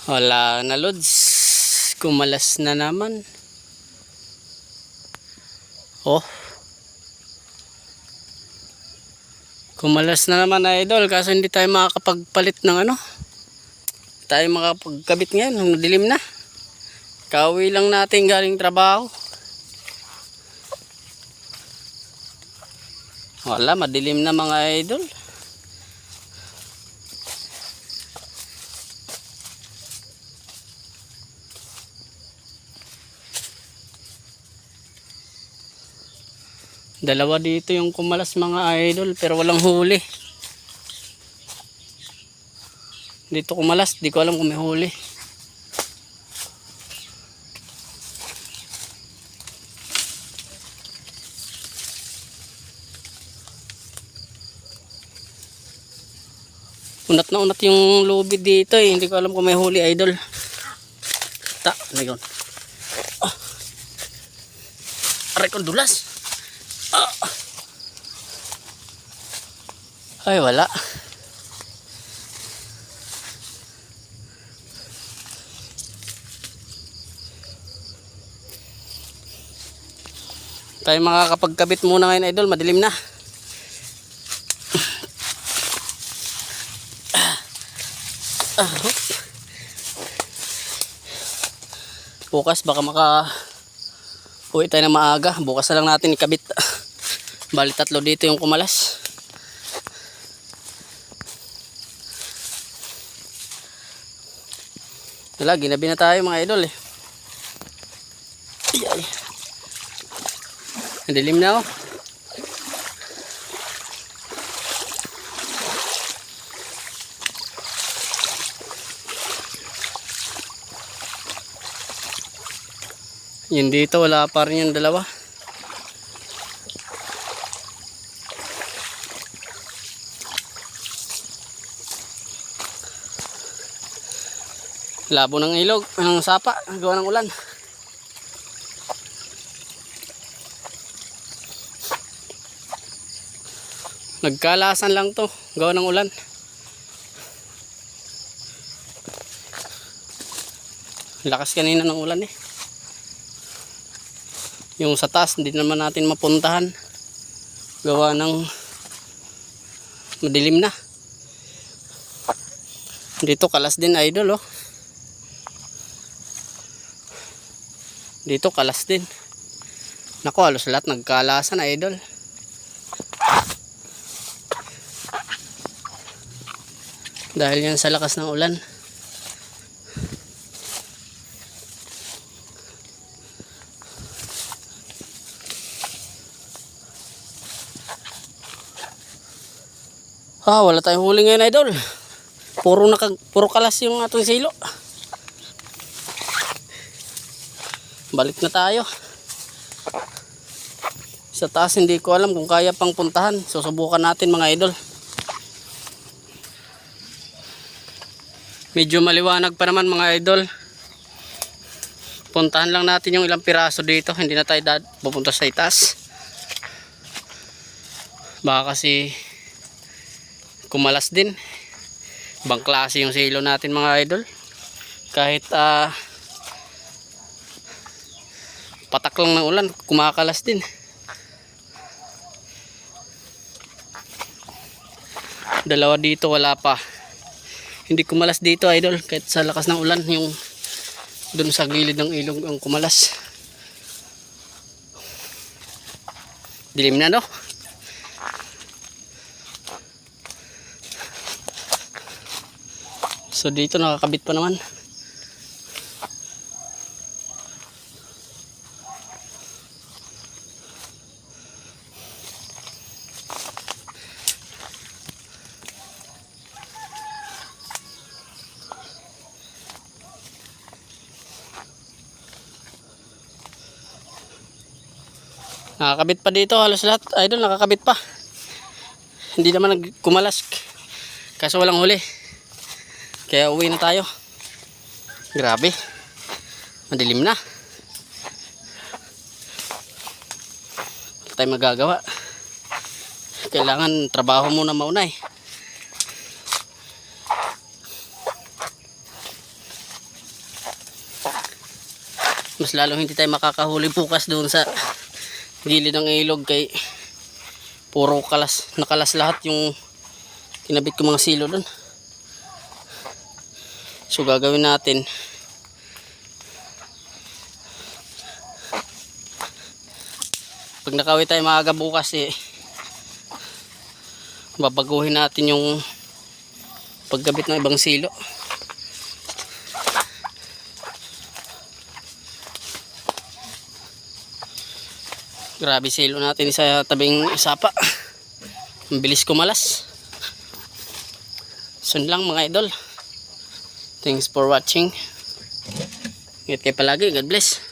Wala na lods. Kumalas na naman. Oh. Kumalas na naman idol. Kaso hindi tayo makakapagpalit ng ano. Hindi tayo makakapagkabit ngayon. Madilim na. Kauwi lang natin galing trabaho. Wala, madilim na mga idol. Dalawa dito yung kumalas mga idol pero walang huli. Dito kumalas, di ko alam kung may huli. Unat na unat yung lubid dito eh. Hindi ko alam kung may huli idol. Ano yun? Oh. Aray kong dulas. Oh. Ay wala. Tayo makakapagkabit muna ngayon idol. Madilim na. Bukas baka uwi tayo na maaga. Bukas na lang natin ikabit. Bali 3 dito yung kumalas. Wala, ginabi na tayo mga idol eh. Ay. Dilim na oh. Yun dito wala pa rin yung dalawa. Labo ng ilog, ng sapa, gawa ng ulan. Nagkalasan lang to, gawa ng ulan. Lakas kanina ng ulan eh. Yung sa taas hindi naman natin mapuntahan gawa ng madilim na. Dito kalas din idol oh. Dito kalas din. Naku, halos lahat nagkalasan idol. Dahil yan sa lakas ng ulan. Wala tayong huli ngayon idol. Puro kalas yung atong silo. Balik na tayo. Sa taas hindi ko alam kung kaya pang puntahan. Susubukan natin mga idol. Medyo maliwanag pa naman mga idol. Puntahan lang natin yung ilang piraso dito. Hindi na tayo pupunta sa itaas. Baka kasi kumalas din. Ibang klase yung silo natin mga idol. Kahit patak lang ng ulan, kumakalas din. Dalawa dito wala pa. Hindi kumalas dito idol kahit sa lakas ng ulan. Yung dun sa gilid ng ilog ang kumalas. Dilim na no. So dito nakakabit pa naman. Nakakabit pa dito halos lahat idol, nakakabit pa. Hindi naman nagkumalas kaso walang huli. Kaya uwi na tayo. Grabe. Madilim na. Wala tayong magagawa. Kailangan trabaho muna mauna eh. Mas lalong hindi tayo makakahuli bukas doon sa gilid ng ilog kay puro nakalas lahat yung kinabit ko mga silo doon. So gagawin natin, pag nakauwi tayo maaga bukas babaguhin natin yung pagkabit ng ibang silo. Grabe silo natin sa tabing sapa. Ang bilis kumalas. So lang mga idol. Thanks for watching. Ingat kayo palagi. God bless.